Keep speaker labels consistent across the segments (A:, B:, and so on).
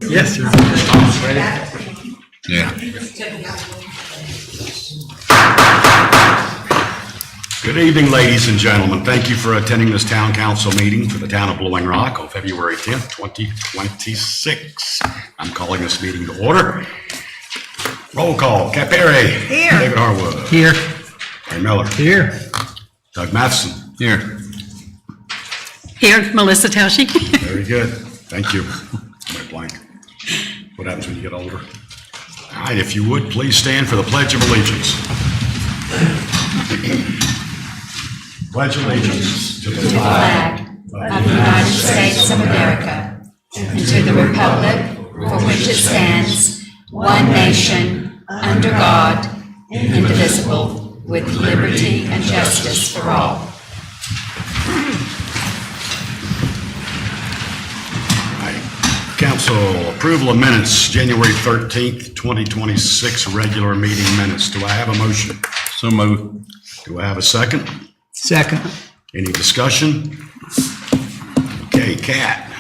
A: Yes, sir.
B: Yeah.
C: Good evening, ladies and gentlemen. Thank you for attending this town council meeting for the town of Blowing Rock on February 10th, 2026. I'm calling this meeting to order. Roll call. Cat Perry.
D: Here.
C: David Harwood.
A: Here.
C: Ray Miller.
A: Here.
C: Doug Matheson.
B: Here.
E: Here, Melissa Tausche.
C: Very good. Thank you. I'm gonna blank. What happens when you get older? All right, if you would, please stand for the Pledge of Allegiance. Pledge allegiance to the
F: flag of the United States of America and to the republic for which it stands, one nation, under God, indivisible, with liberty and justice for all.
C: Council approval of minutes, January 13th, 2026, regular meeting minutes. Do I have a motion?
B: So move.
C: Do I have a second?
A: Second.
C: Any discussion? Okay, Kat,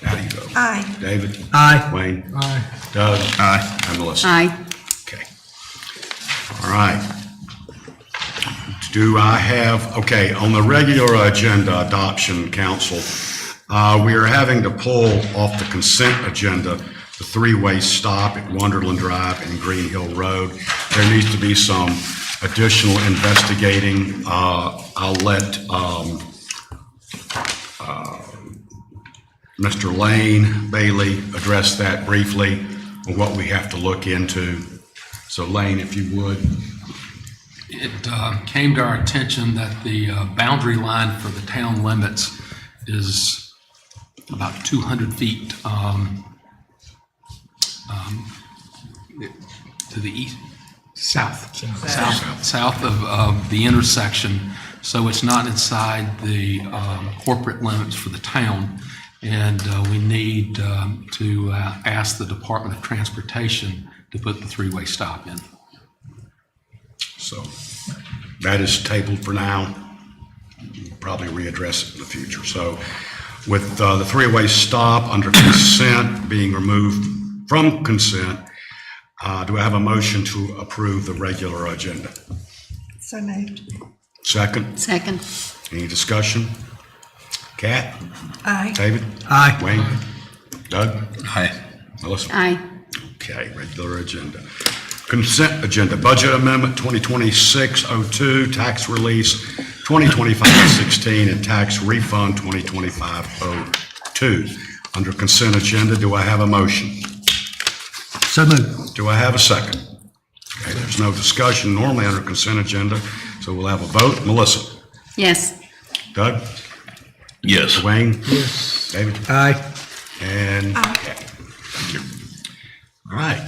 C: how do you vote?
D: Aye.
C: David?
A: Aye.
C: Wayne?
A: Aye.
C: Doug?
B: Aye.
C: And Melissa?
E: Aye.
C: Okay. All right. Do I have, okay, on the regular agenda adoption, council, we are having to pull off the consent agenda the three-way stop at Wonderland Drive and Green Hill Road. There needs to be some additional investigating. I'll let Mr. Lane Bailey address that briefly on what we have to look into. So Lane, if you would.
G: It came to our attention that the boundary line for the town limits is about 200 feet to the east, south of the intersection. So it's not inside the corporate limits for the town. And we need to ask the Department of Transportation to put the three-way stop in.
C: So that is tabled for now. We'll probably readdress it in the future. So with the three-way stop under consent being removed from consent, do I have a motion to approve the regular agenda?
D: So moved.
C: Second?
E: Second.
C: Any discussion? Kat?
D: Aye.
C: David?
A: Aye.
C: Wayne? Doug?
B: Aye.
C: Melissa?
E: Aye.
C: Okay, regular agenda. Consent agenda, budget amendment 2026-02, tax release 2025-16, and tax refund 2025-02. Under consent agenda, do I have a motion?
A: So moved.
C: Do I have a second? Okay, there's no discussion normally under consent agenda, so we'll have a vote. Melissa?
E: Yes.
C: Doug?
B: Yes.
C: Wayne?
A: Yes.
C: David?
A: Aye.
C: And Kat. Thank you. All right.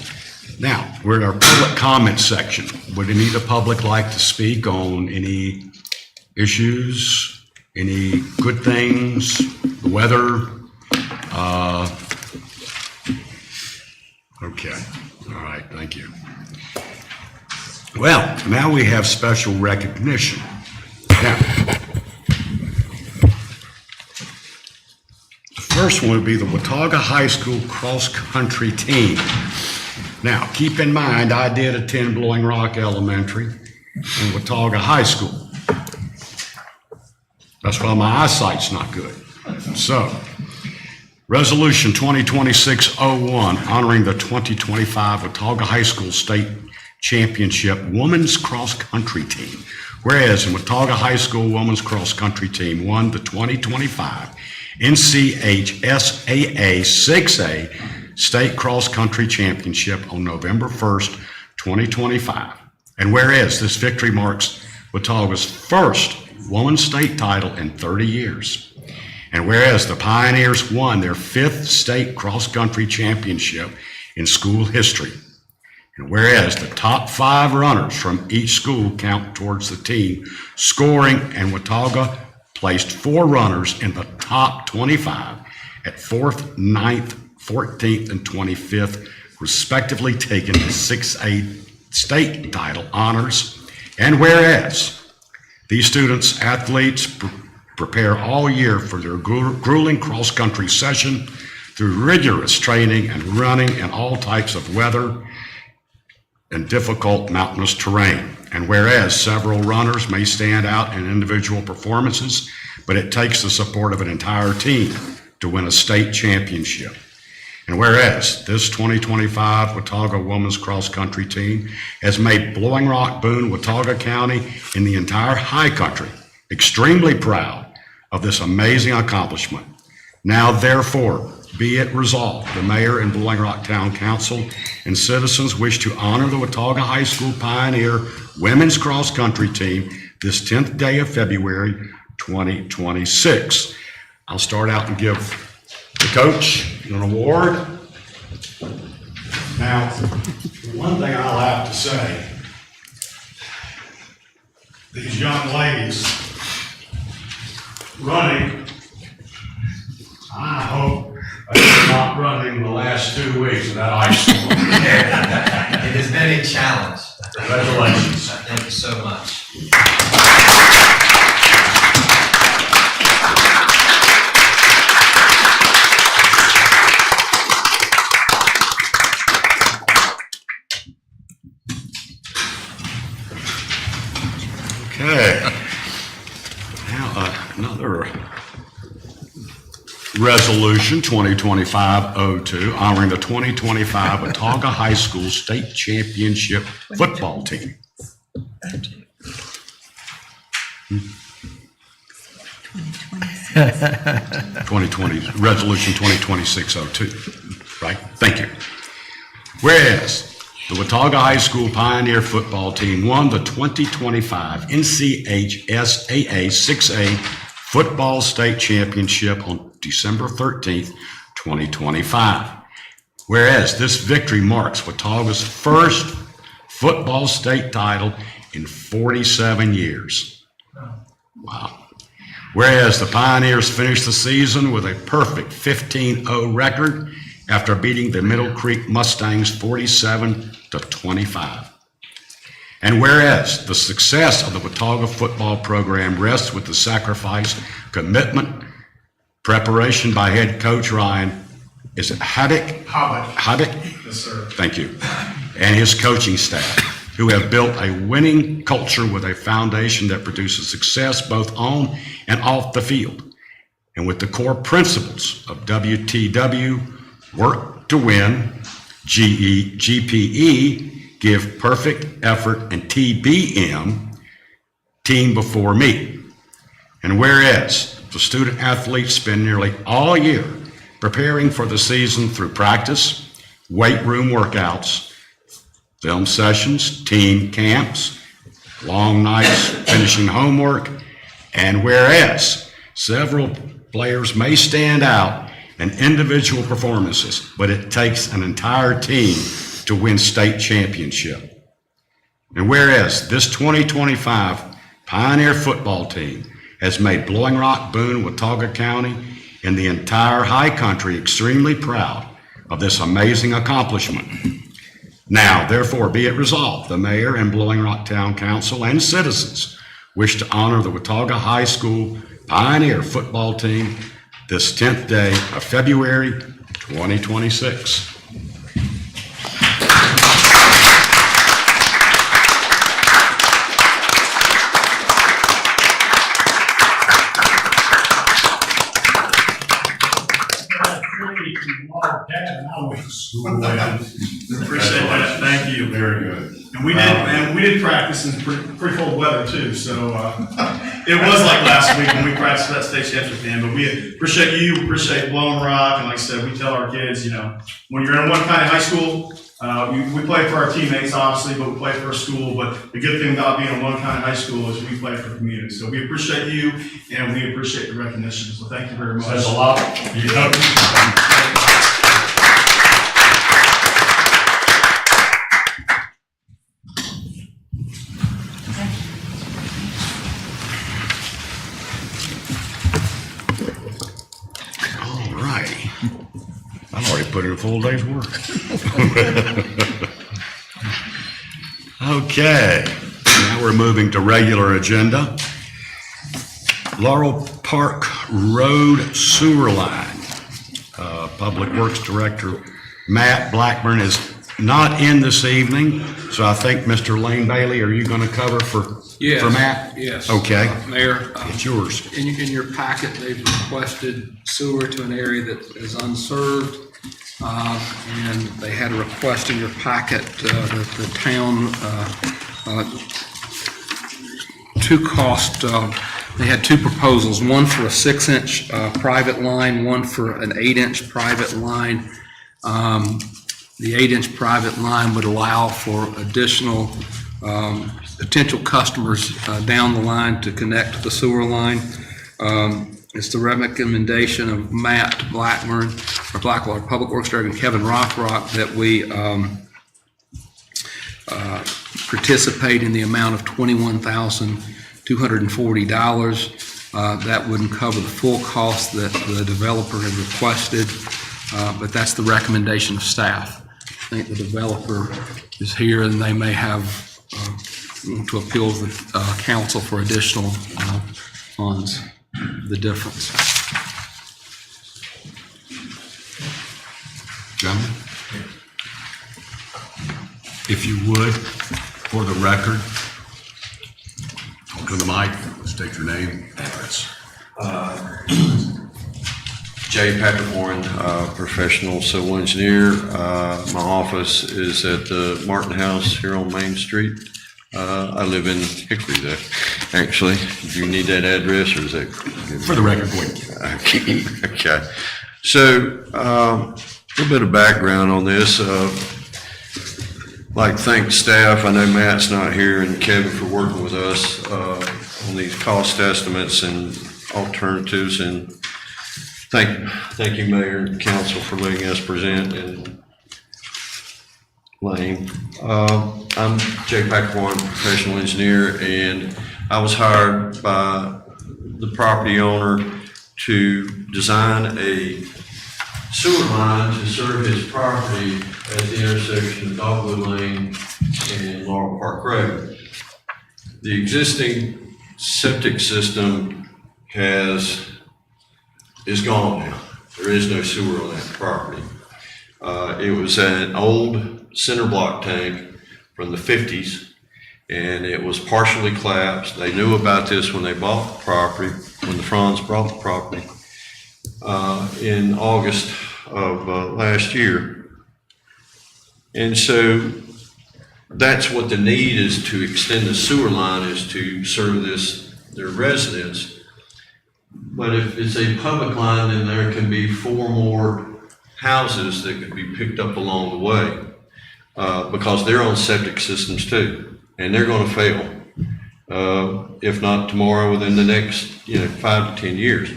C: Now, we're in our public comment section. Would any of the public like to speak on any issues, any good things, the weather? Okay. All right. Thank you. Well, now we have special recognition. Now, the first one would be the Watauga High School cross-country team. Now, keep in mind, I did attend Blowing Rock Elementary and Watauga High School. That's why my eyesight's not good. So, Resolution 2026-01, honoring the 2025 Watauga High School State Championship Women's Cross Country Team. Whereas in Watauga High School Women's Cross Country Team won the 2025 NCHSAA 6A State Cross Country Championship on November 1st, 2025. And whereas this victory marks Watauga's first women's state title in 30 years. And whereas the Pioneers won their 5th state cross-country championship in school history. And whereas the top 5 runners from each school count towards the team scoring, and Watauga placed 4 runners in the top 25 at 4th, 9th, 14th, and 25th, respectively, taking the 6A state title honors. And whereas these students, athletes, prepare all year for their grueling cross-country session, through rigorous training and running in all types of weather and difficult mountainous terrain. And whereas several runners may stand out in individual performances, but it takes the support of an entire team to win a state championship. And whereas this 2025 Watauga Women's Cross Country team has made Blowing Rock, Boone, Watauga County, and the entire high country extremely proud of this amazing accomplishment. Now therefore, be it resolved, the mayor and Blowing Rock Town Council and citizens wish to honor the Watauga High School Pioneer Women's Cross Country team this 10th day of February 2026. I'll start out and give the coach an award. Now, one thing I'll have to say, these young ladies running, I hope they're not running the last 2 weeks of that high school.
H: It has been a challenge.
C: Congratulations.
H: Thank you so much.
C: Okay. Now, another resolution, 2025-02, honoring the 2025 Watauga High School State Championship football team. 2020, Resolution 2026-02, right? Thank you. Whereas the Watauga High School Pioneer football team won the 2025 NCHSAA 6A Football State Championship on December 13th, 2025. Whereas this victory marks Watauga's first football state title in 47 years. Wow. Whereas the Pioneers finished the season with a perfect 15-0 record after beating the Middle Creek Mustangs 47-25. And whereas the success of the Watauga football program rests with the sacrifice, commitment, preparation by head coach Ryan, is it Haddock? Haddock?
I: Yes, sir.
C: Thank you. And his coaching staff, who have built a winning culture with a foundation that produces success both on and off the field. And with the core principles of WTW, work to win, GPE, give perfect effort, and TBM, team before me. And whereas the student athletes spend nearly all year preparing for the season through practice, weight room workouts, film sessions, team camps, long nights finishing homework, and whereas several players may stand out in individual performances, but it takes an entire team to win state championship. And whereas this 2025 Pioneer football team has made Blowing Rock, Boone, Watauga County, and the entire high country extremely proud of this amazing accomplishment. Now, therefore, be it resolved, the mayor and Blowing Rock Town Council and citizens wish to honor the Watauga High School Pioneer football team this 10th day of February 2026.
I: Appreciate that. Thank you.
C: Very good.
I: And we did practice in pretty cold weather too. So it was like last week when we practiced that state championship game. But we appreciate you, appreciate Blowing Rock, and like I said, we tell our kids, you know, when you're in one kind of high school, we play for our teammates obviously, but we play for our school. But the good thing about being in one kind of high school is we play for the community. So we appreciate you, and we appreciate the recognition. So thank you very much.
C: Says a lot. You know. All righty. I've already put in a full day's work. Okay, now we're moving to regular agenda. Laurel Park Road Sewer Line, Public Works Director Matt Blackburn is not in this evening, so I think Mr. Lane Bailey, are you going to cover for
G: Yes.
C: Matt?
G: Yes.
C: Okay.
G: Mayor,
C: It's yours.
G: in your packet, they've requested sewer to an area that is unserved. And they had a request in your packet, the town, they had two proposals, one for a 6-inch private line, one for an 8-inch private line. The 8-inch private line would allow for additional potential customers down the line to connect to the sewer line. It's the recommendation of Matt Blackburn, or Blackwater Public Works Director, and Kevin Rockrock, that we participate in the amount of $21,240. That wouldn't cover the full cost that the developer had requested, but that's the recommendation of staff. I think the developer is here, and they may have to appeal to the council for additional funds, the difference.
C: Gentlemen?
B: If you would, for the record, talk to the mic, state your name, address.
J: J. Patrick Warren, professional civil engineer. My office is at the Martin House here on Main Street. I live in Hickory, though, actually. Do you need that address, or is that?
B: For the record, go ahead.
J: Okay. So, a little bit of background on this. Like, thank staff. I know Matt's not here, and Kevin for working with us on these cost estimates and alternatives. And thank you, Mayor and Council, for letting us present. And Lane. I'm Jay Patrick Warren, professional engineer, and I was hired by the property owner to design a sewer line to serve his property at the intersection of Dogwood Lane and Laurel Park Road. The existing septic system is gone now. There is no sewer on that property. It was an old center block tank from the 50s, and it was partially collapsed. They knew about this when they bought the property, when the Franz bought the property in August of last year. And so that's what the need is, to extend the sewer line, is to serve their residents. But if it's a public line, then there can be 4 more houses that could be picked up along the way, because they're on septic systems too, and they're going to fail, if not tomorrow, within the next 5 to 10 years.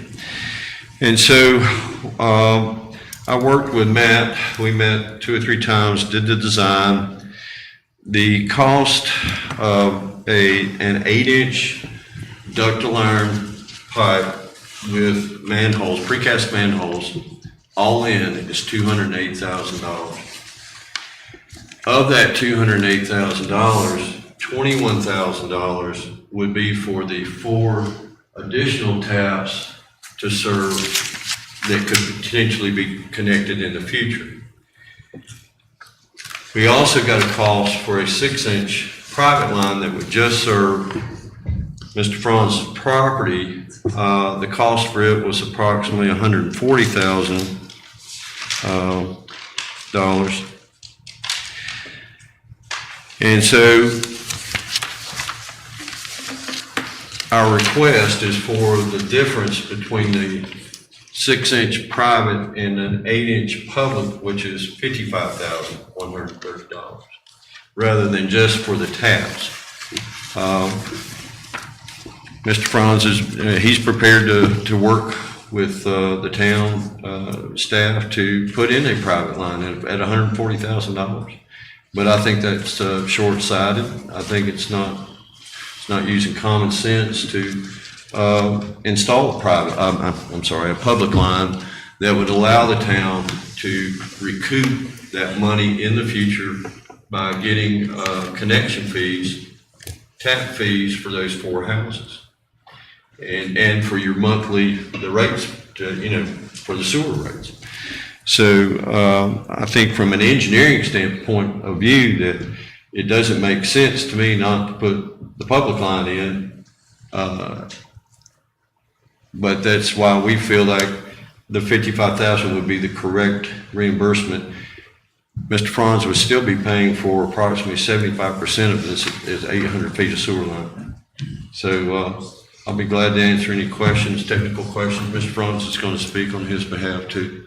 J: And so I worked with Matt. We met 2 or 3 times, did the design. The cost of an 8-inch ductile iron pipe with manholes, precast manholes, all in, is $208,000. Of that $208,000, $21,000 would be for the 4 additional taps to serve that could potentially be connected in the future. We also got a cost for a 6-inch private line that would just serve Mr. Franz's property. The cost for it was approximately $140,000. And so our request is for the difference between the 6-inch private and an 8-inch public, which is $55,130, rather than just for the taps. Mr. Franz he's prepared to work with the town staff to put in a private line at $140,000. But I think that's short-sighted. I think it's not using common sense to install a public line that would allow the town to recoup that money in the future by getting connection fees, tap fees for those 4 houses. And for your monthly, the rates, for the sewer rates. So I think from an engineering standpoint of view that it doesn't make sense to me not to put the public line in. But that's why we feel like the $55,000 would be the correct reimbursement. Mr. Franz would still be paying for approximately 75% of this is 800 feet of sewer line. So I'll be glad to answer any questions, technical questions. Mr. Franz is going to speak on his behalf too.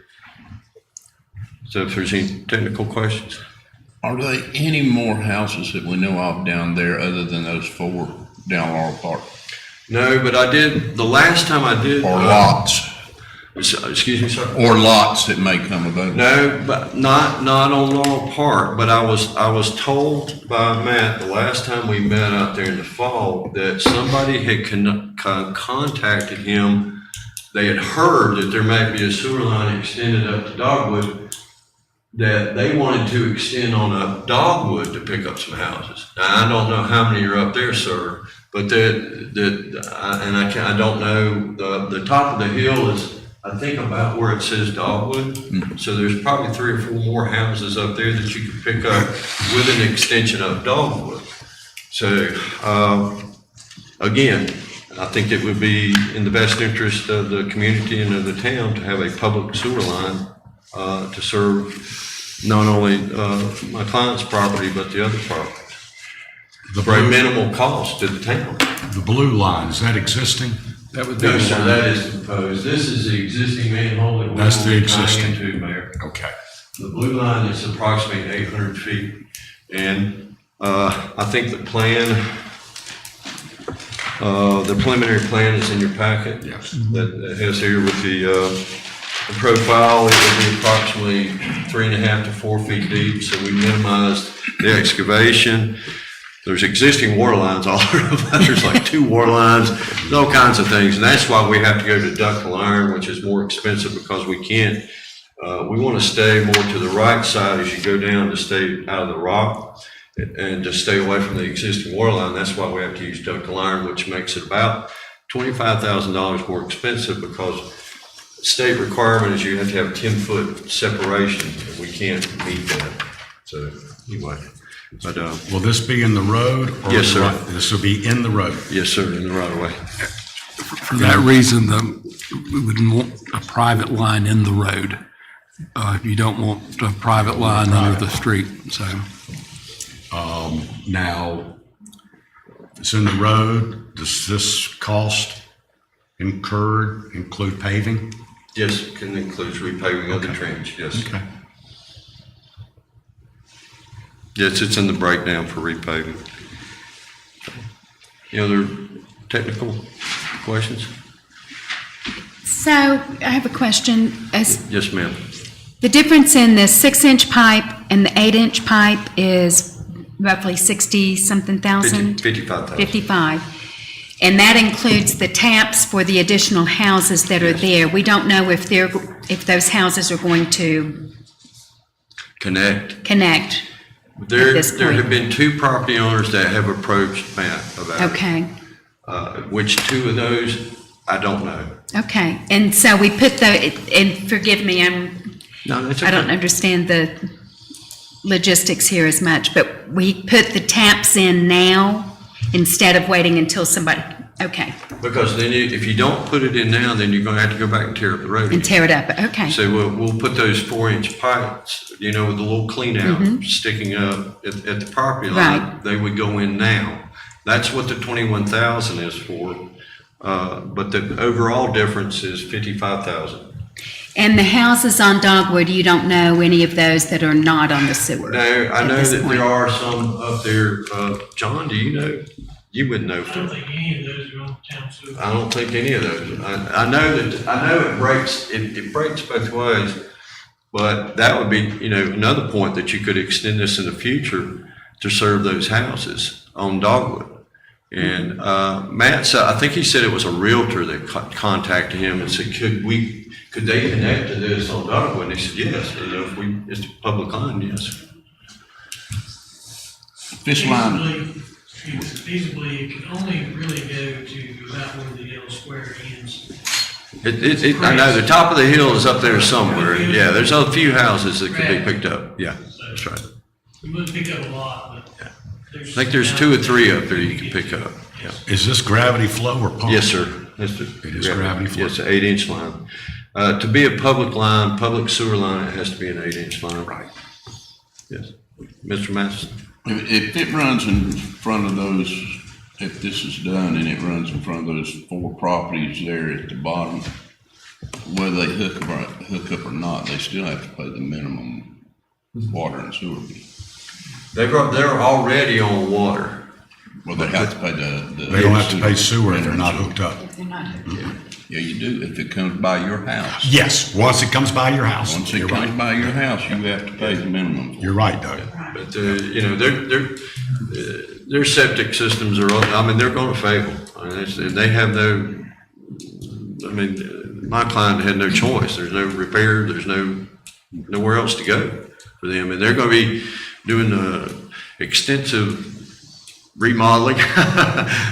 J: So if there's any technical questions.
K: Are there any more houses that we know of down there other than those 4 down Laurel Park?
J: No, but I did, the last time I did.
K: Or lots?
J: Excuse me, sir?
K: Or lots that may come available?
J: No, but not on Laurel Park, but I was told by Matt the last time we met out there in the fall that somebody had contacted him. They had heard that there might be a sewer line extended up to Dogwood, that they wanted to extend on up Dogwood to pick up some houses. Now, I don't know how many are up there, sir, but I don't know, the top of the hill is, I think, about where it says Dogwood. So there's probably 3 or 4 more houses up there that you could pick up with an extension of Dogwood. So, again, I think it would be in the best interest of the community and of the town to have a public sewer line to serve not only my client's property, but the other properties. For a minimal cost to the town.
C: The blue line, is that existing?
G: That would be.
J: No, sir, that is proposed. This is the existing manhole that we're
C: That's the
J: going to
C: existing.
J: tie into, Mayor.
C: Okay.
J: The blue line is approximately 800 feet. And I think the plan, the preliminary plan is in your packet.
C: Yes.
J: That has here with the profile. It will be approximately 3.5 to 4 feet deep. So we minimized the excavation. There's existing water lines all over. There's like 2 water lines, there's all kinds of things. And that's why we have to go to ductile iron, which is more expensive because we can't. We want to stay more to the right side as you go down to stay out of the rock and to stay away from the existing water line. That's why we have to use ductile iron, which makes it about $25,000 more expensive because state requirement is you have to have 10-foot separation, and we can't meet that. So anyway. But,
C: will this be in the road? Or
J: yes, sir.
C: This will be in the road?
J: Yes, sir, in the right of way.
G: For that reason, we wouldn't want a private line in the road. You don't want a private line under the street, so.
C: Now, if it's in the road, does this cost include paving?
J: Yes, it can include repaving of the trench, yes.
C: Okay.
J: Yes, it's in the breakdown for repaving. Any other technical questions?
F: So I have a question.
J: Yes, ma'am.
F: The difference in the 6-inch pipe and the 8-inch pipe is roughly 60-something thousand?
J: 55,000.
F: 55. And that includes the taps for the additional houses that are there. We don't know if those houses are going to connect.
J: There
F: this point.
J: have been 2 property owners that have approached Matt about it.
F: Okay,
J: Which 2 of those, I don't know.
F: okay. And so we put and forgive me,
J: No, that's okay.
F: I don't understand the logistics here as much, but we put the taps in now instead of waiting until somebody, okay,
J: Because then if you don't put it in now, then you're gonna have to go back and tear up the road
F: and
J: again.
F: tear it up, okay.
J: So we'll put those 4-inch pipes, with the little clean out sticking up at the property line.
F: Right.
J: They would go in now. That's what the 21,000 is for. But the overall difference is 55,000.
F: And the houses on Dogwood, you don't know any of those that are not on the sewer?
J: No, I
F: at
J: know
F: this
J: that
F: point?
J: there are some up there. John, do you know? You wouldn't know.
L: I don't think any of those are on town sewer.
J: I don't think any of those. I know it breaks, it breaks both ways, but that would be, another point that you could extend this in the future to serve those houses on Dogwood. And, Matt said, I think he said it was a realtor that contacted him and said, could they connect to this on Dogwood? And he said, yes, it's a public line, yes.
K: This line,
L: Feasibly, it can only really go to about where the yellow square ends.
J: I know the top of the hill is up there somewhere. Yeah, there's a few houses that could be picked up. Yeah, that's right.
L: We would pick up a lot, but.
J: I think there's 2 or 3 up there you can pick up. Yeah.
C: Is this gravity flow or pump?
J: Yes, sir. It
C: is gravity flow?
J: Yes, an 8-inch line. To be a public line, public sewer line, it has to be an 8-inch line.
C: Right.
J: Yes. Mr. Matheson?
K: If it runs in front of those, if this is done and it runs in front of those 4 properties there at the bottom, whether they hook up or not, they still have to pay the minimum water and sewer fee.
J: They're already on water.
K: Well, they have to pay the.
C: They don't have to pay sewer if they're not hooked up.
K: Yeah, you do, if it comes by your house.
C: Yes, once it comes by your house.
K: Once it
C: You're
K: comes
C: right.
K: by your house, you have to pay the minimum.
C: You're right, Doug.
J: But, their septic systems are, they're gonna fail. They have my client had no choice. There's no repair, there's nowhere else to go for them. And they're gonna be doing extensive remodeling.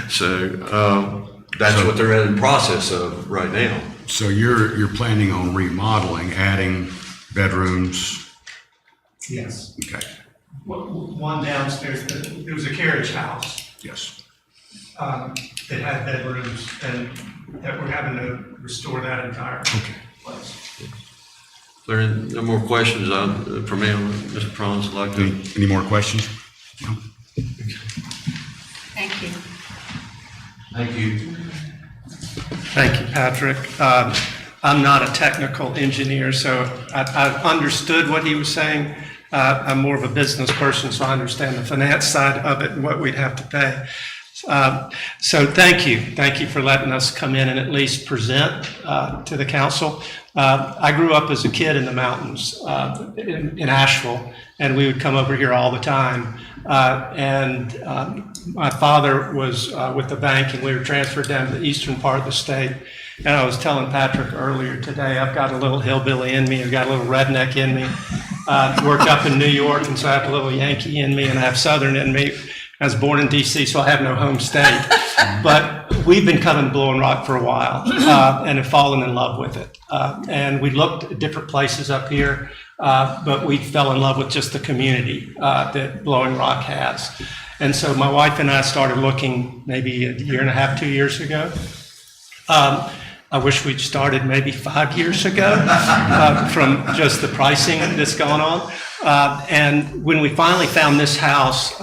J: So, that's what they're in the process of right now.
C: So you're planning on remodeling, adding bedrooms?
M: Yes.
C: Okay,
M: One downstairs, it was a carriage house
C: yes.
M: that had bedrooms, and that we're having to restore that entire place.
J: If there are no more questions from me, Mr. Franz would like to.
C: Any more questions? No?
F: Thank you.
J: Thank you.
M: Thank you, Patrick. I'm not a technical engineer, so I understood what he was saying. I'm more of a business person, so I understand the finance side of it and what we'd have to pay. So thank you. Thank you for letting us come in and at least present to the council. I grew up as a kid in the mountains in Asheville, and we would come over here all the time. My father was with the bank, and we were transferred down to the eastern part of the state. And I was telling Patrick earlier today, I've got a little hillbilly in me, I've got a little redneck in me. Worked up in New York, and so I have a little Yankee in me, and I have Southern in me. I was born in D.C., so I have no home state. But we've been coming to Blowing Rock for a while and have fallen in love with it. And we looked at different places up here, but we fell in love with just the community that Blowing Rock has. And so my wife and I started looking maybe a year and a half, 2 years ago. I wish we'd started maybe 5 years ago from just the pricing that's gone on. And when we finally found this house,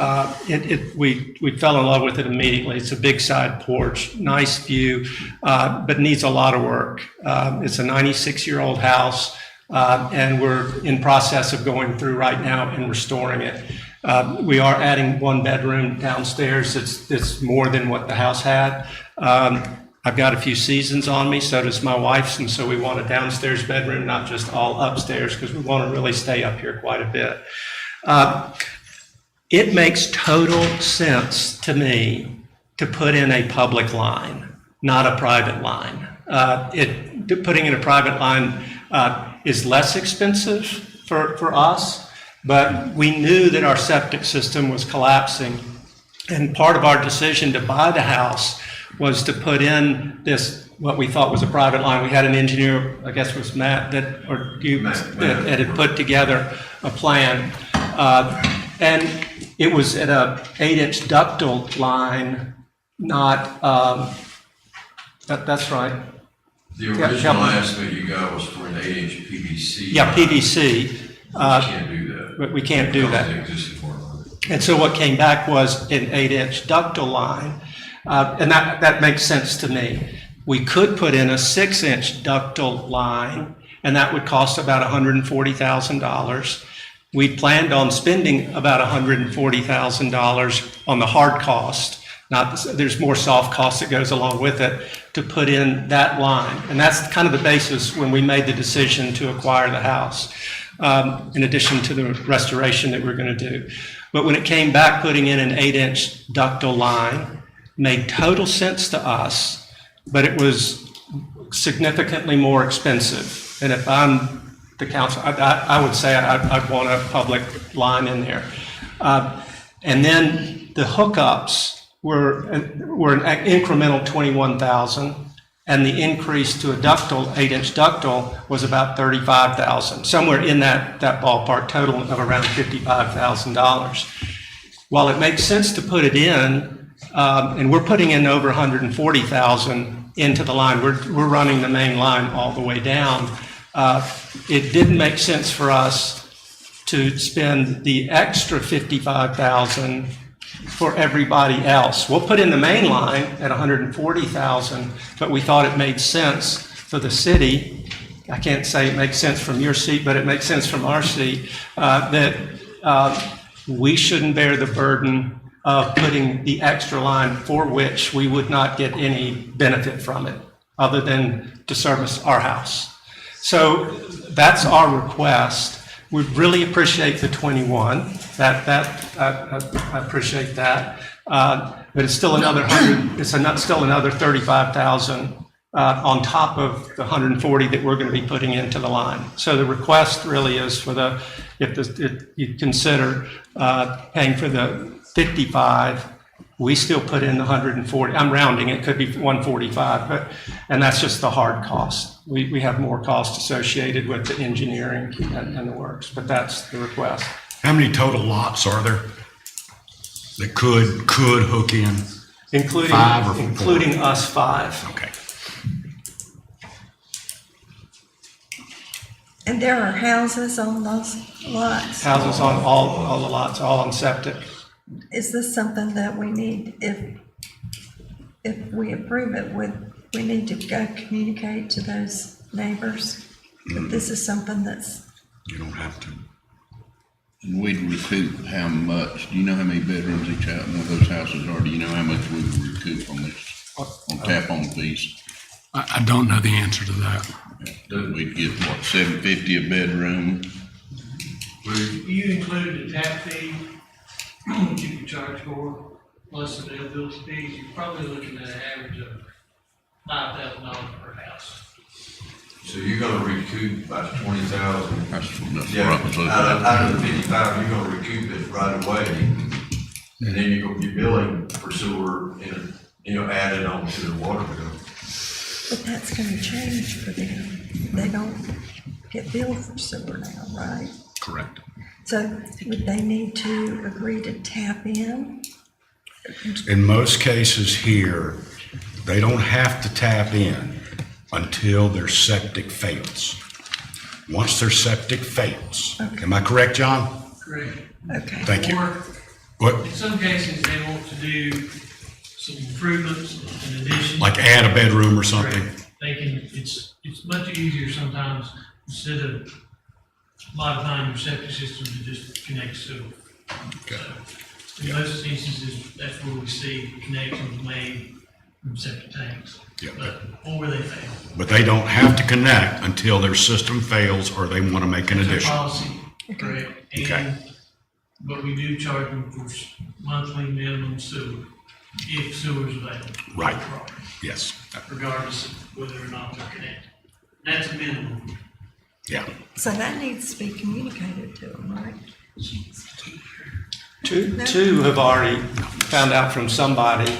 M: we fell in love with it immediately. It's a big side porch, nice view, but needs a lot of work. It's a 96-year-old house, and we're in process of going through right now and restoring it. We are adding 1 bedroom downstairs. It's more than what the house had. I've got a few seasons on me, so does my wife's, and so we want a downstairs bedroom, not just all upstairs, because we want to really stay up here quite a bit. It makes total sense to me to put in a public line, not a private line. Putting in a private line is less expensive for us, but we knew that our septic system was collapsing, and part of our decision to buy the house was to put in this, what we thought was a private line. We had an engineer, I guess it was Matt, that had put together a plan. And it was at a 8-inch ductile line, not, that's right.
J: The original estimate you got was for an 8-inch PVC.
M: Yeah, PVC.
J: We can't do that.
M: But we can't do that.
J: The existing water line.
M: And so what came back was an 8-inch ductile line. And that makes sense to me. We could put in a 6-inch ductile line, and that would cost about $140,000. We planned on spending about $140,000 on the hard cost. There's more soft cost that goes along with it to put in that line. And that's kind of the basis when we made the decision to acquire the house, in addition to the restoration that we're going to do. But when it came back, putting in an 8-inch ductile line made total sense to us, but it was significantly more expensive. And if I'm the council, I would say I'd want a public line in there. And then the hookups were an incremental $21,000, and the increase to a ductile, 8-inch ductile, was about $35,000, somewhere in that ballpark, total of around $55,000. While it makes sense to put it in, and we're putting in over $140,000 into the line, we're running the main line all the way down, it didn't make sense for us to spend the extra $55,000 for everybody else. We'll put in the main line at $140,000, but we thought it made sense for the city. I can't say it makes sense from your seat, but it makes sense from our seat, that we shouldn't bear the burden of putting the extra line for which we would not get any benefit from it, other than to service our house. So that's our request. We really appreciate the 21. I appreciate that. But it's still another still another 35,000 on top of the 140 that we're going to be putting into the line. So the request really is for if you consider paying for the 55, we still put in the 140. I'm rounding, it could be 145, and that's just the hard cost. We have more cost associated with the engineering and the works, but that's the request.
C: How many total lots are there that could hook in?
M: Including
C: 5 or 4?
M: Including us 5.
C: Okay.
D: And there are houses on those lots.
M: Houses on all the lots, all on septic.
D: Is this something that we need, if we approve it, we need to go communicate to those neighbors? If this is something that's,
C: You don't have to.
K: And we'd recoup how much, do you know how many bedrooms each one of those houses are? Do you know how much we would recoup on this, on tap-on fees?
G: I don't know the answer to that.
K: We'd get, what, $750 a bedroom?
L: If you included the tap fee, what you could charge for, plus the availability fees, you're probably looking at an average of $5,000 per house.
J: So you're gonna recoup about 20,000.
K: That's
J: Yeah,
K: what I was looking
J: out
K: at.
J: of the 55, you're gonna recoup it right away. And then you're gonna be billing for sewer and, added on to the water bill.
D: but that's gonna change for them. They don't get billed for sewer now, right?
C: Correct.
D: So would they need to agree to tap in?
C: In most cases here, they don't have to tap in until their septic fails. Once their septic fails, am I correct, John?
L: Correct.
D: Okay.
C: Thank you.
L: Or
C: What,
L: in some cases, they want to do some improvements in addition.
C: like add a bedroom or something?
L: They can, it's much easier sometimes, instead of modifying your septic system to just connect sewer.
C: Okay.
L: So, in most instances, that's where we see connections made from septic tanks.
C: Yeah.
L: Or where they fail.
C: But they don't have to connect until their system fails or they want to make an
L: That's our
C: addition.
L: policy, correct?
C: Okay.
L: And, but we do charge them for monthly minimum sewer, if sewer's available.
C: Right. Yes.
L: Regardless of whether or not they're connected. That's a minimum.
C: Yeah.
D: So that needs to be communicated to them, right?
M: Two have already found out from somebody.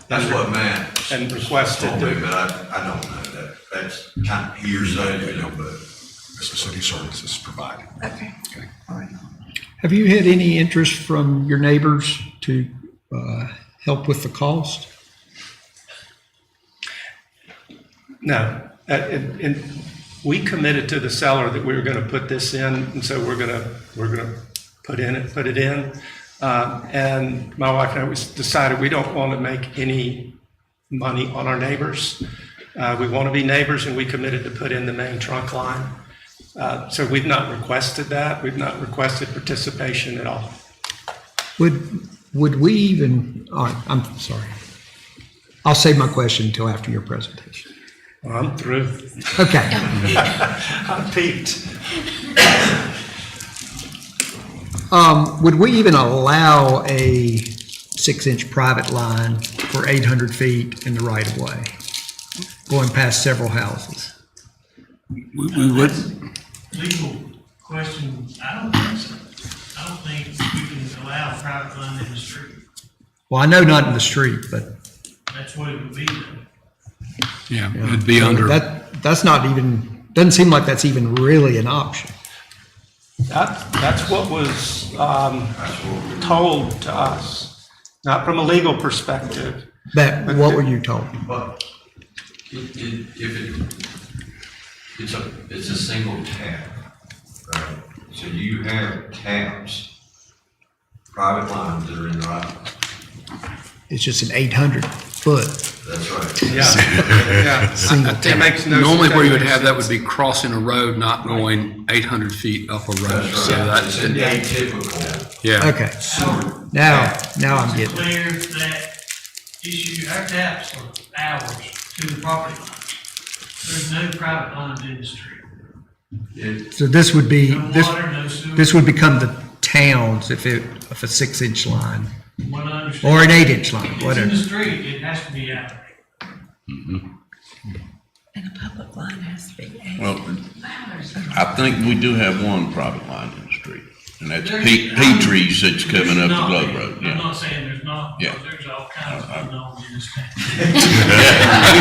J: That's what Matt
M: And requested.
J: told me, but I don't know that. That's kind of hearsay, but.
C: City services provided.
D: Okay.
C: Okay.
D: All right.
A: Have you had any interest from your neighbors to help with the cost?
M: No, and we committed to the seller that we were going to put this in, and so we're going to put it in. And my wife and I decided we don't want to make any money on our neighbors. We want to be neighbors, and we committed to put in the main trunk line. So we've not requested that. We've not requested participation at all.
A: Would we even, all right, I'm sorry. I'll save my question until after your presentation.
M: Well, I'm through.
A: Okay.
M: I'm peaked.
A: Would we even allow a 6-inch private line for 800 feet in the right of way, going past several houses?
G: We would.
L: Legal question, I don't think so. I don't think we can allow a private line in the street.
A: Well, I know not in the street, but
L: That's what it would be though.
G: Yeah, it'd be
A: So
G: under,
A: that's not even, doesn't seem like that's even really an option.
M: That's what was told to us, not from a legal perspective.
A: That, what were you told?
H: But it's a single tap, right? So you have taps, private lines that are in the right.
A: It's just an 800-foot
H: That's right.
M: Yeah.
A: single
M: It
A: tap.
M: makes no
G: normally where you would
M: sense.
G: have that would be crossing a road, not going 800 feet up a road.
H: That's
G: So
H: right.
G: that,
H: It's an atypical.
G: yeah.
A: Okay,
H: sewer.
A: now I'm
L: To
A: getting it.
L: clear that issue, our taps are hours to the property line. There's no private lines in the street.
A: So this would be,
L: No water, no sewer.
A: this would become the towns if a 6-inch line,
L: What I understand-
A: or an 8-inch line,
L: If it's in
A: whatever.
L: the street, it has to be out there.
D: And a public line has to be.
K: Well, I think we do have one private line in the street, and that's
L: There's-
K: Petrie's that's coming
L: There's
K: up the
L: not,
K: Globe Road,
L: I'm
K: yeah.
L: not saying there's not,
K: Yeah.
L: but there's all kinds of unknowns in this town.
M: We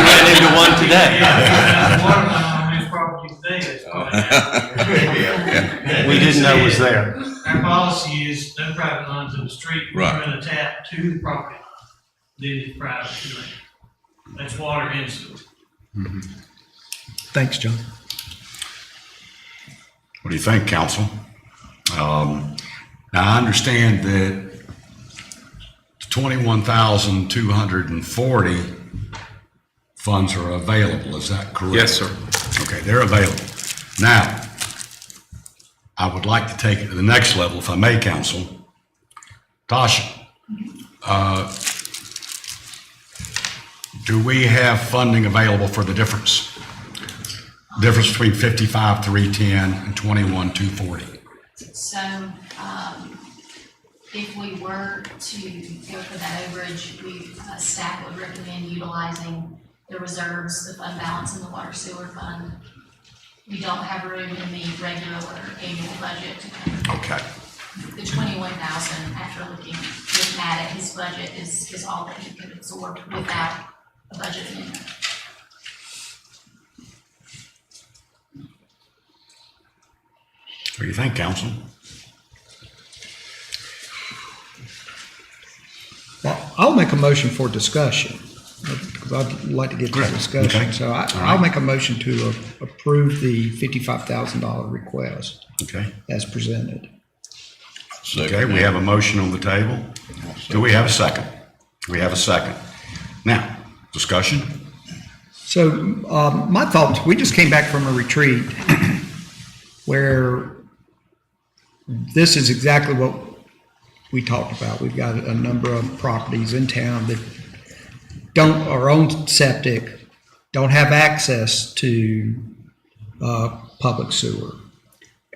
M: ran into one today.
L: Yeah, the water line on this property today is going out.
M: We didn't know was there.
L: Our policy is no private lines in the street. We
K: Right.
L: run a tap to the property line, then it's private to land. That's water and sewer.
A: Thanks, John.
C: What do you think, council? Now, I understand that 21,240 funds are available, is that correct?
G: Yes, sir.
C: Okay, they're available. Now, I would like to take it to the next level, if I may, council. Tasha, do we have funding available for the difference? Difference between 55,310 and 21,240?
F: So, if we were to go for that overage, staff would recommend utilizing the reserves, the fund balance in the water sewer fund. We don't have room in the regular annual budget to cover
C: Okay.
F: the 21,000. After looking with Matt at his budget is all that he could absorb without a budget amendment.
C: What do you think, council?
A: Well, I'll make a motion for discussion, because I'd like to get to
C: Great.
A: discussion.
C: Okay.
A: So
C: All right.
A: I'll make a motion to approve the $55,000 request
C: Okay.
A: as presented.
C: Okay, we have a motion on the table. Do we have a second? We have a second. Now, discussion?
A: So my thoughts, we just came back from a retreat where this is exactly what we talked about. We've got a number of properties in town that don't, our own septic, don't have access to public sewer.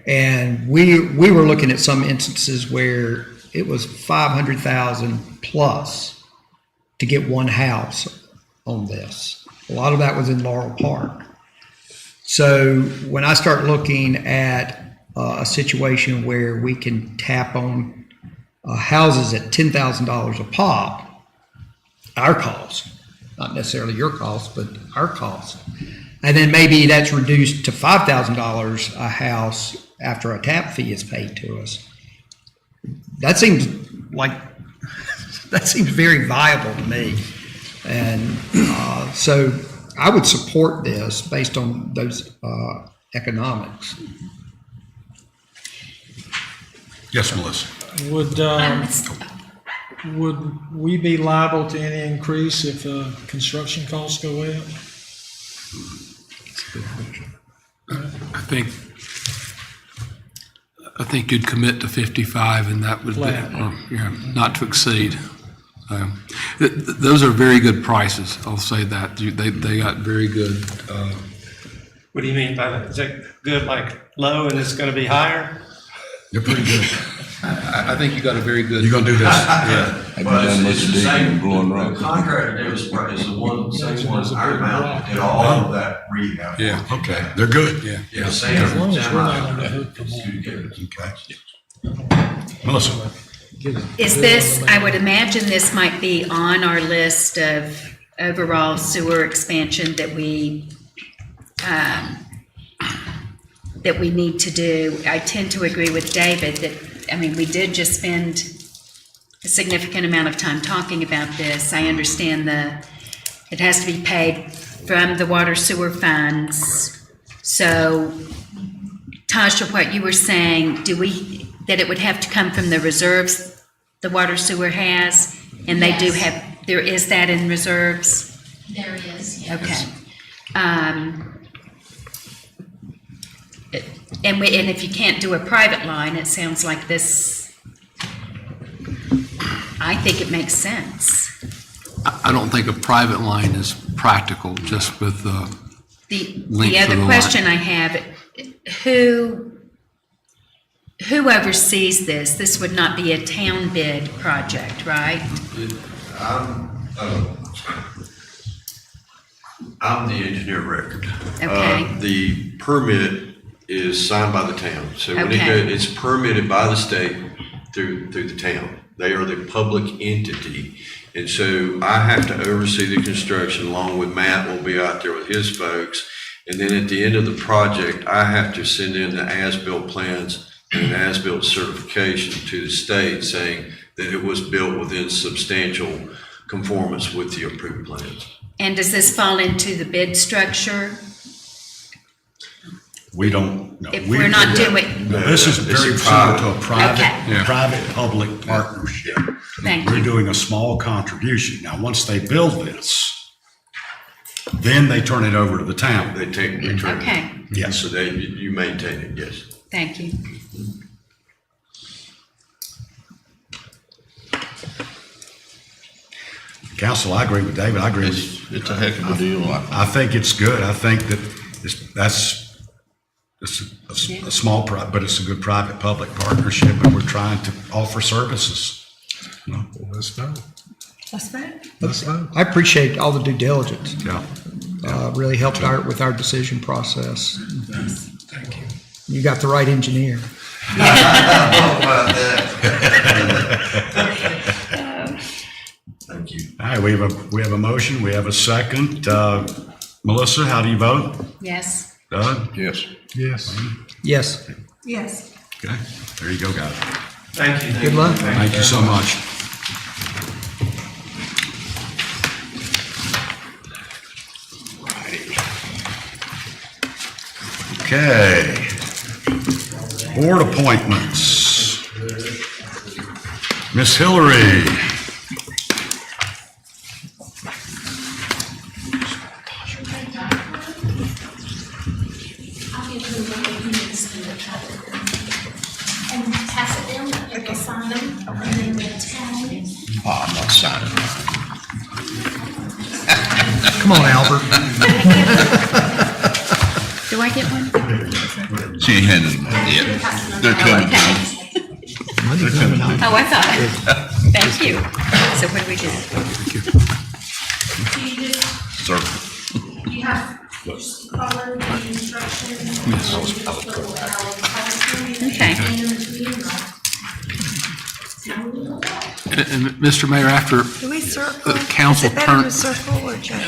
A: And we were looking at some instances where it was 500,000 plus to get one house on this. A lot of that was in Laurel Park. So when I start looking at a situation where we can tap on houses at $10,000 a pop, our cost, not necessarily your cost, but our cost. And then maybe that's reduced to $5,000 a house after a tap fee is paid to us. That seems like, that seems very viable to me. And so I would support this based on those economics.
C: Yes, Melissa?
N: Would we be liable to any increase if construction costs go up?
G: I think you'd commit to 55 and that would be,
N: Flat.
G: not to exceed. Those are very good prices, I'll say that. They got very good,
M: What do you mean by that? Is that good, like low and it's gonna be higher?
C: You're pretty good.
G: I think you got a very good.
C: You're gonna do this?
G: Yeah.
K: Have you
H: Well,
K: done much
H: it's the
K: digging
H: same,
K: and blowing
H: the
K: rock?
H: contractor did was, is the one, same one, Iron Mountain, did all of that rehab.
G: Yeah.
C: Okay, they're good.
G: Yeah.
H: Yeah, same.
N: As long as
H: same
N: we're not
H: iron.
N: on the hook for
H: It's
N: more.
H: two different.
C: Okay. Melissa?
E: Is this, I would imagine this might be on our list of
F: overall sewer expansion that we need to do. I tend to agree with David that, I mean, we did just spend a significant amount of time talking about this. I understand it has to be paid from the water sewer funds. So, Tasha, what you were saying, that it would have to come from the reserves the water sewer has? And they do
O: Yes.
F: have, there is that in reserves?
O: There is, yes.
F: Okay. And if you can't do a private line, it sounds like this, I think it makes sense.
G: I don't think a private line is practical, just with the length
F: The
G: of the
F: other
G: line.
F: question I have, who oversees this? This would not be a town bid project, right?
J: I'm the engineer of record.
F: Okay.
J: The permit is signed by the town, so when
F: Okay.
J: it's permitted by the state through the town. They are the public entity, and so I have to oversee the construction along with Matt will be out there with his folks. And then at the end of the project, I have to send in the as-built plans and an as-built certification to the state saying that it was built within substantial conformance with the approved plans.
F: And does this fall into the bid structure?
C: We don't know.
F: If we're not doing,
C: No, this is
J: It's
C: very
J: a
C: similar to a
F: Okay.
C: private, private-public partnership.
F: thank
C: We're
F: you.
C: doing a small contribution. Now, once they build this, then they turn it over to the town.
J: They take, return.
F: Okay,
C: Yes.
J: So you maintain it, yes.
F: thank you.
C: Council, I agree with David. I agree with,
K: It's a heck of a deal.
C: I think it's good. I think that it's a small, but it's a good private-public partnership, and we're trying to offer services.
N: Let's vote.
F: That's fine.
N: Let's vote.
A: I appreciate all the due diligence.
C: Yeah.
A: Really helped with our decision process.
N: Thank you.
A: You got the right engineer.
J: Thank you.
C: All right, we have a motion. We have a second. Melissa, how do you vote?
F: Yes.
C: Doug?
K: Yes.
N: Yes.
A: Yes.
D: Yes.
C: Okay, there you go, guys.
I: Thank you.
A: Good luck.
C: Thank you so much. Okay. Board appointments. Miss Hillary.
O: I'll give you what you need to see the cover. And pass it down, let people sign them, and then we'll tally.
K: Oh, I'm not signing
A: Come on, Albert.
F: Do I get one?
K: She ain't handing them yet. They're coming. They're coming.
F: Oh, I thought. Thank you. So what do we do?
O: So you just,
K: Sir.
O: you have, just follow the instructions. And just put what Alex has to do.
F: Okay.
O: And then to the email.
G: And Mr. Mayor, after
D: Do we circle?
G: the council
D: Is it better to
G: turn,
D: circle or check?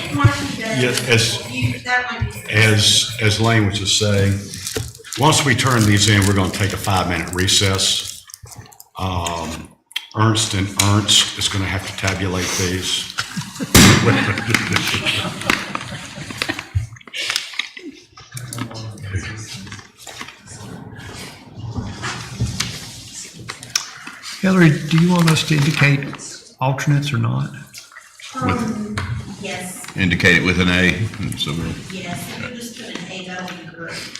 C: Yes, as Lane was just saying, once we turn these in, we're going to take a 5-minute recess. Ernst and Ernst is going to have to tabulate these.
A: Hillary, do you want us to indicate alternates or not?
O: Yes,
K: Indicate it with an A, and so we'll.
O: yes, if you just put an A, that'll be great.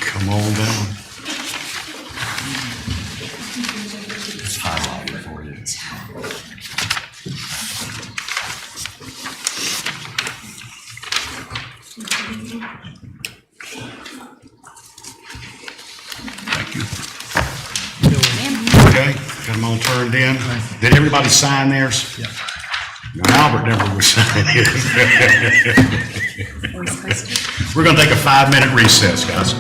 C: Come on down. It's highlighted for you. Thank you. Got them all turned in. Did everybody sign theirs?
N: Yeah.
C: No, Albert never was signing his. We're gonna take a 5-minute recess, guys.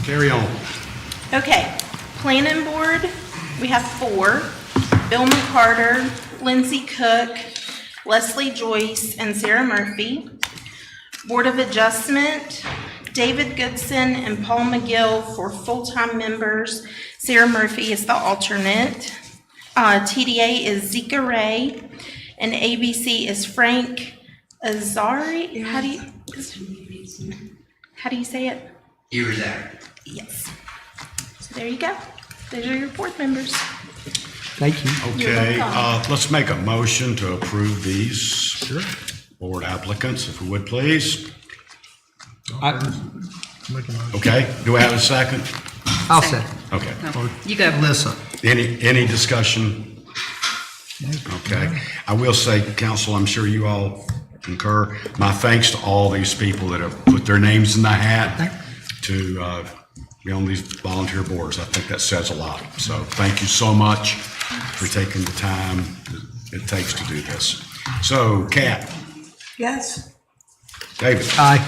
C: Carry on.
P: Okay, planning board, we have 4. Bill McCarter, Lindsay Cook, Leslie Joyce, and Sarah Murphy. Board of Adjustment, David Goodson and Paul McGill for full-time members. Sarah Murphy is the alternate. TDA is Zika Ray, and ABC is Frank Azari. How do you say it?
Q: Irizarry.
P: Yes. So there you go. Those are your board members.
A: Thank you.
C: Okay,
P: You're welcome.
C: let's make a motion to approve these board applicants, if we would, please. Okay, do we have a second?
A: I'll say.
C: Okay.
E: You go.
A: Listen.
C: Any discussion? Okay. I will say, council, I'm sure you all concur, my thanks to all these people that have put their names in the hat to be on these volunteer boards. I think that says a lot. So thank you so much for taking the time it takes to do this. So, Kat,
D: Yes.
C: David,
A: Aye.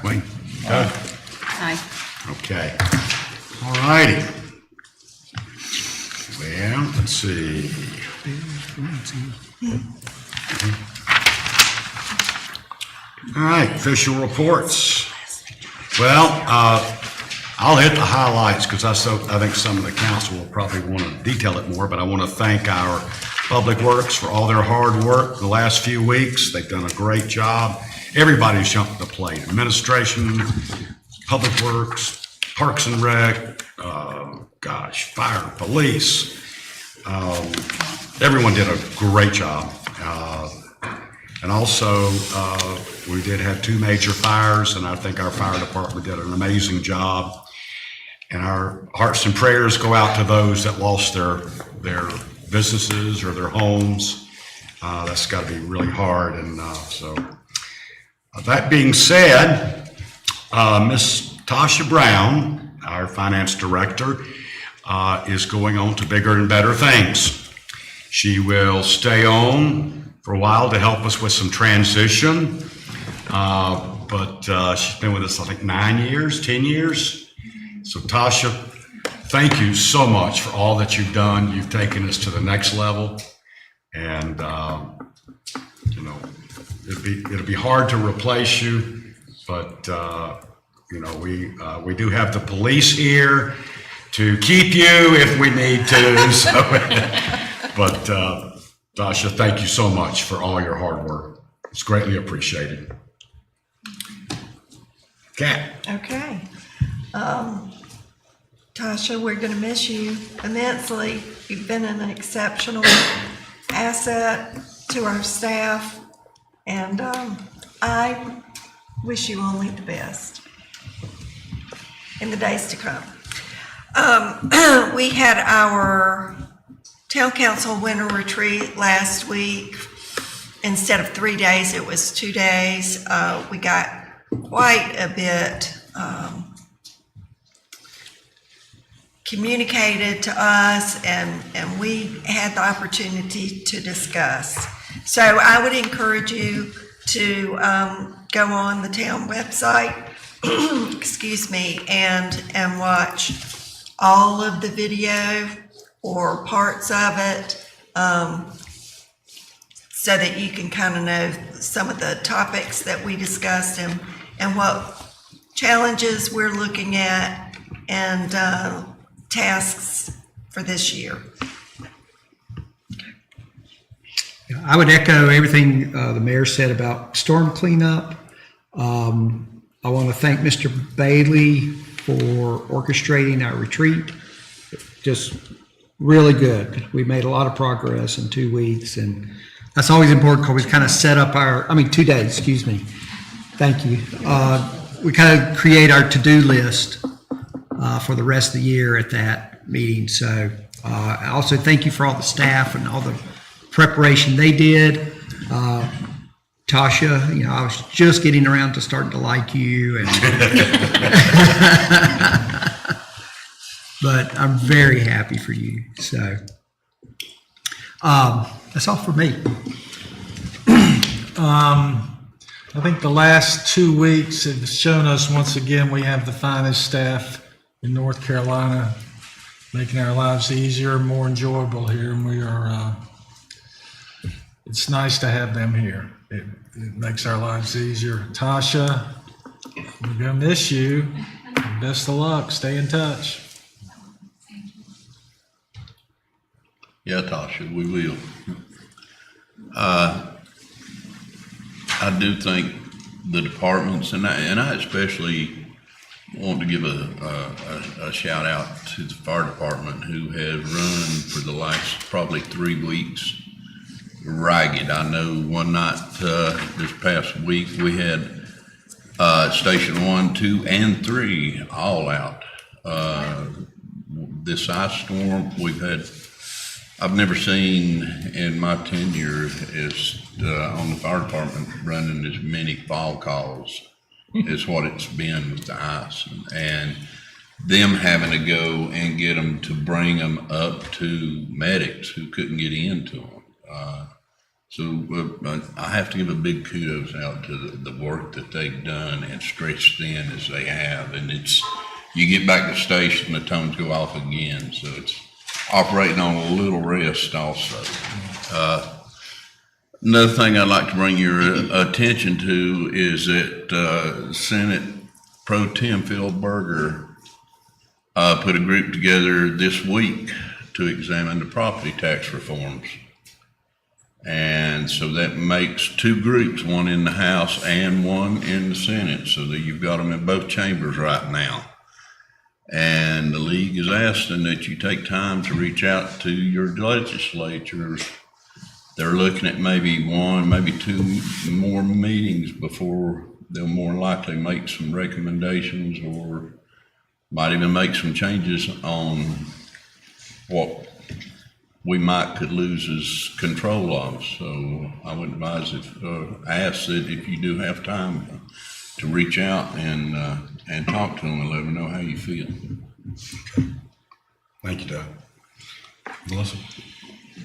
C: Wayne, Doug.
E: Aye.
C: Okay. All righty. Well, let's see. All right, official reports. Well, I'll hit the highlights because I think some of the council will probably want to detail it more, but I want to thank our Public Works for all their hard work the last few weeks. They've done a great job. Everybody's jumped the plate. Administration, Public Works, Parks and Rec, fire, police. Everyone did a great job. And also, we did have 2 major fires, and I think our fire department did an amazing job. And our hearts and prayers go out to those that lost their businesses or their homes. That's got to be really hard. And so, that being said, Miss Tasha Brown, our finance director, is going on to bigger and better things. She will stay on for a while to help us with some transition. But she's been with us, I think, 9 years, 10 years. So Tasha, thank you so much for all that you've done. You've taken us to the next level. And, it'll be hard to replace you, but, we do have the police here to keep you if we need to. So, but, Tasha, thank you so much for all your hard work. It's greatly appreciated. Kat.
D: Okay. Tasha, we're going to miss you immensely. You've been an exceptional asset to our staff, and I wish you only the best in the days to come. We had our town council winter retreat last week. Instead of 3 days, it was 2 days. We got quite a bit communicated to us, and we had the opportunity to discuss. So I would encourage you to go on the town website, excuse me, and watch all of the video or parts of it, so that you can kind of know some of the topics that we discussed and what challenges we're looking at and tasks for this year.
A: I would echo everything the mayor said about storm cleanup. I want to thank Mr. Bailey for orchestrating our retreat. Just really good. We made a lot of progress in 2 weeks, and that's always important because we kind of set up 2 days, excuse me. Thank you. We kind of create our to-do list for the rest of the year at that meeting. So I also thank you for all the staff and all the preparation they did. Tasha, I was just getting around to starting to like you, and but I'm very happy for you. So that's all for me.
N: I think the last 2 weeks have shown us once again we have the finest staff in North Carolina, making our lives easier and more enjoyable here. And we are, it's nice to have them here. It makes our lives easier. Tasha, we're gonna miss you. Best of luck. Stay in touch.
K: Yeah, Tasha, we will. I do think the departments, and I especially want to give a shout out to the fire department, who has run for the last probably 3 weeks ragged. I know one night this past week we had Station 1, 2, and 3 all out. This ice storm we've had, I've never seen in my tenure is on the fire department running as many fall calls as what it's been with the ice, and them having to go and get them to bring them up to medics who couldn't get into them. So I have to give a big kudos out to the work that they've done and stretched thin as they have. And it's, you get back to the station, the tones go off again. So it's operating on a little rest also. Another thing I'd like to bring your attention to is that Senate Pro Tem Phil Berger put a group together this week to examine the property tax reforms. And so that makes 2 groups, one in the House and one in the Senate, so that you've got them in both chambers right now. And the league is asking that you take time to reach out to your legislatures. They're looking at maybe 1, maybe 2 more meetings before they'll more likely make some recommendations, or might even make some changes on what we could lose as control of. So I would advise ask that if you do have time to reach out and talk to them and let them know how you feel.
C: Thank you, Doug. Melissa?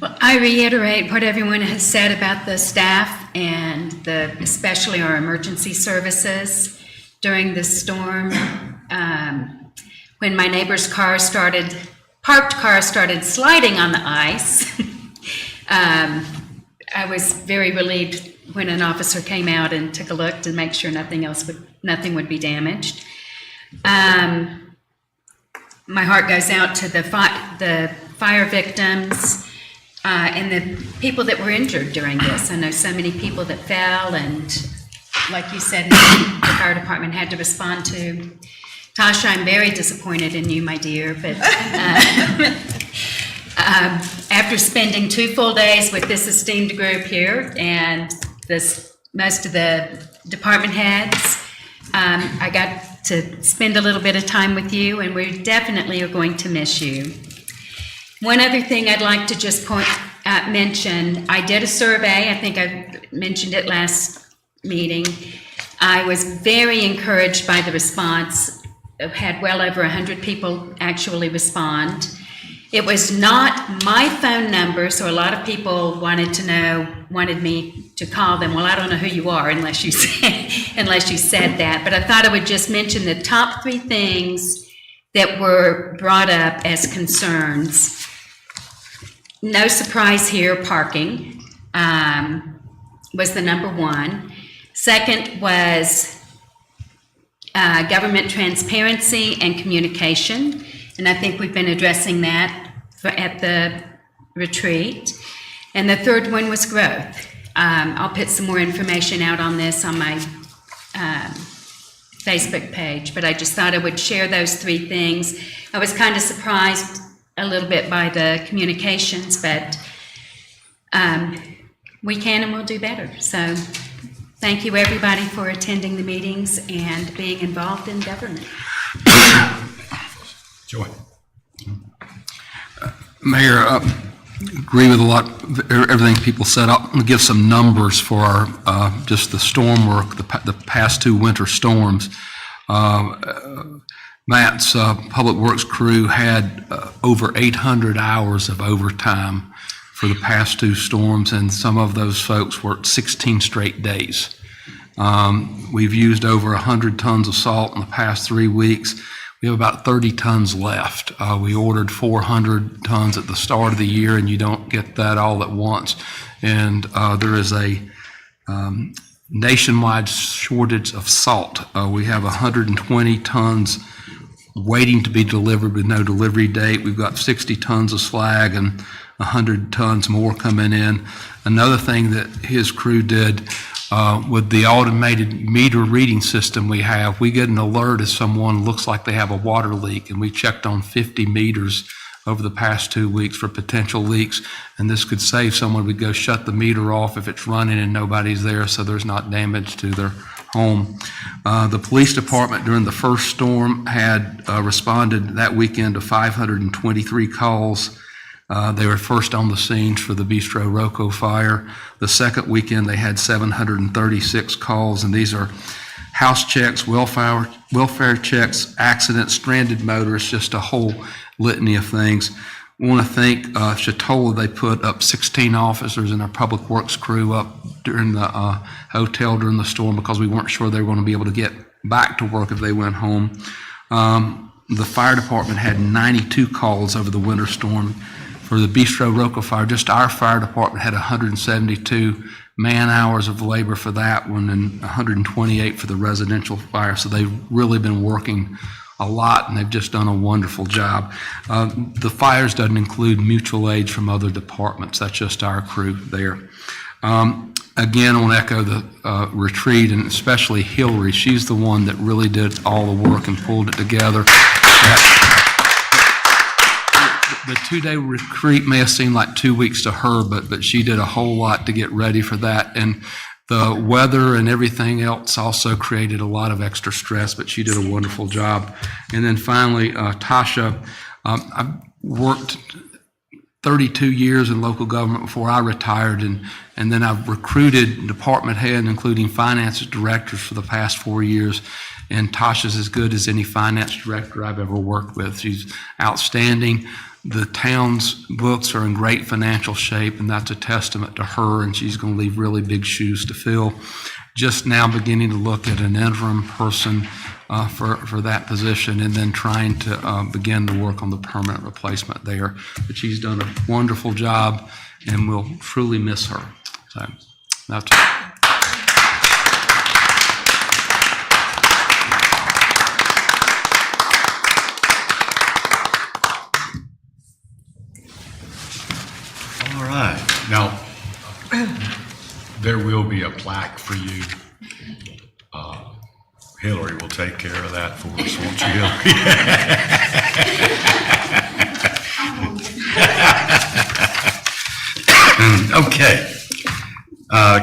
F: Well, I reiterate what everyone has said about the staff and especially our emergency services during this storm. When my neighbor's parked car started sliding on the ice, I was very relieved when an officer came out and took a look to make sure nothing would be damaged. My heart goes out to the fire victims and the people that were injured during this. I know so many people that fell, and like you said, the fire department had to respond to. Tasha, I'm very disappointed in you, my dear, but after spending 2 full days with this esteemed group here and most of the department heads, I got to spend a little bit of time with you, and we definitely are going to miss you. One other thing I'd like to just mention, I did a survey. I think I mentioned it last meeting. I was very encouraged by the response. I've had well over 100 people actually respond. It was not my phone number, so a lot of people wanted me to call them. Well, I don't know who you are unless you said that. But I thought I would just mention the top 3 things that were brought up as concerns. No surprise here, parking was the number 1. Second was government transparency and communication, and I think we've been addressing that at the retreat. And the third one was growth. I'll put some more information out on this on my Facebook page, but I just thought I would share those 3 things. I was kind of surprised a little bit by the communications, but we can and will do better. So thank you, everybody, for attending the meetings and being involved in government.
C: Joy.
G: Mayor, I agree with a lot of everything people said. I'm going to give some numbers for our, just the storm work, the past 2 winter storms. Matt's Public Works crew had over 800 hours of overtime for the past 2 storms, and some of those folks worked 16 straight days. We've used over 100 tons of salt in the past 3 weeks. We have about 30 tons left. We ordered 400 tons at the start of the year, and you don't get that all at once. And there is a nationwide shortage of salt. We have 120 tons waiting to be delivered with no delivery date. We've got 60 tons of slag and 100 tons more coming in. Another thing that his crew did with the automated meter reading system we have, we get an alert if someone looks like they have a water leak, and we checked on 50 meters over the past 2 weeks for potential leaks, and this could save someone. We'd go shut the meter off if it's running and nobody's there, so there's not damage to their home. The police department during the first storm had responded that weekend to 523 calls. They were first on the scenes for the Bistro Rocco fire. The second weekend, they had 736 calls, and these are house checks, welfare checks, accidents, stranded motorists, just a whole litany of things. I want to thank Chatola. They put up 16 officers and our public works crew up during the hotel during the storm because we weren't sure they were going to be able to get back to work if they went home. The fire department had 92 calls over the winter storm. For the Bistro Rocco fire, just our fire department had 172 man-hours of labor for that one and 128 for the residential fire. So they've really been working a lot, and they've just done a wonderful job. The fires doesn't include mutual aids from other departments. That's just our crew there. Again, I want to echo the retreat, and especially Hillary. She's the one that really did all the work and pulled it together. The 2-day retreat may have seemed like 2 weeks to her, but she did a whole lot to get ready for that. And the weather and everything else also created a lot of extra stress, but she did a wonderful job. And then finally, Tasha, I've worked 32 years in local government before I retired, and then I've recruited department head, including finance directors for the past 4 years. And Tasha's as good as any finance director I've ever worked with. She's outstanding. The town's books are in great financial shape, and that's a testament to her, and she's going to leave really big shoes to fill. Just now beginning to look at an interim person for that position, and then trying to begin to work on the permanent replacement there. But she's done a wonderful job, and we'll truly miss her. So that's it.
C: All right. Now, there will be a plaque for you. Hillary will take care of that for us, won't you, Hillary? Okay.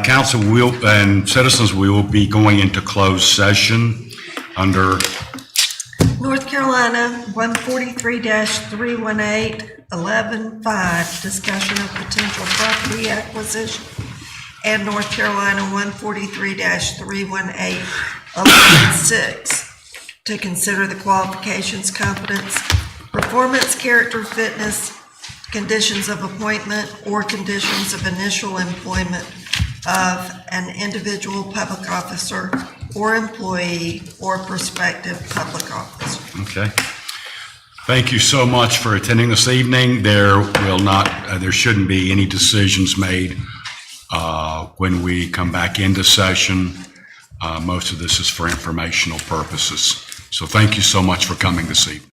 C: Council will, and citizens, we will be going into closed session under
D: North Carolina 143-318, 11.5, discussion of potential property acquisition, and North Carolina 143-318, 11.6, to consider the qualifications, competence, performance, character, fitness, conditions of appointment, or conditions of initial employment of an individual public officer or employee or prospective public officer.
C: Okay. Thank you so much for attending this evening. There shouldn't be any decisions made when we come back into session. Most of this is for informational purposes. So thank you so much for coming this evening.